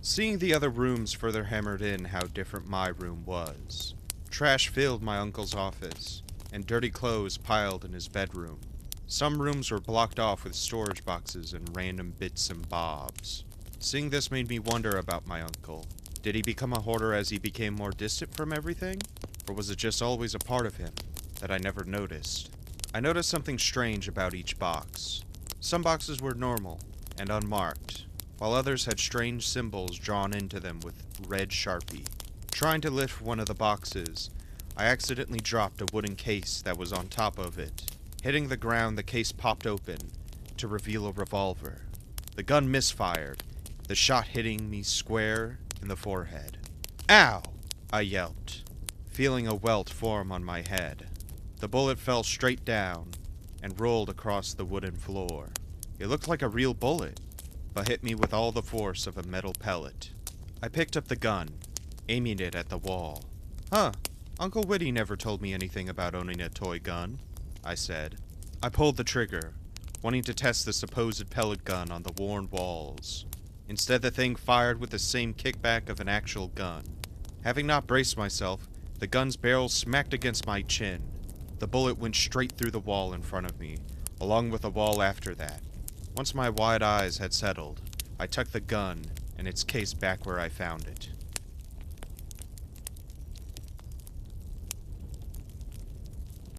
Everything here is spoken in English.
Seeing the other rooms further hammered in how different my room was. Trash filled my uncle's office, and dirty clothes piled in his bedroom. Some rooms were blocked off with storage boxes and random bits and bobs. Seeing this made me wonder about my uncle. Did he become a hoarder as he became more distant from everything? Or was it just always a part of him that I never noticed? I noticed something strange about each box. Some boxes were normal and unmarked, while others had strange symbols drawn into them with red Sharpie. Trying to lift one of the boxes, I accidentally dropped a wooden case that was on top of it. Hitting the ground, the case popped open to reveal a revolver. The gun misfired, the shot hitting me square in the forehead. "Ow!" I yelped, feeling a welt form on my head. The bullet fell straight down and rolled across the wooden floor. It looked like a real bullet, but hit me with all the force of a metal pellet. I picked up the gun, aiming it at the wall. "Huh, Uncle Whitty never told me anything about owning a toy gun," I said. I pulled the trigger, wanting to test the supposed pellet gun on the worn walls. Instead, the thing fired with the same kickback of an actual gun. Having not braced myself, the gun's barrel smacked against my chin. The bullet went straight through the wall in front of me, along with a wall after that. Once my wide eyes had settled, I tucked the gun and its case back where I found it.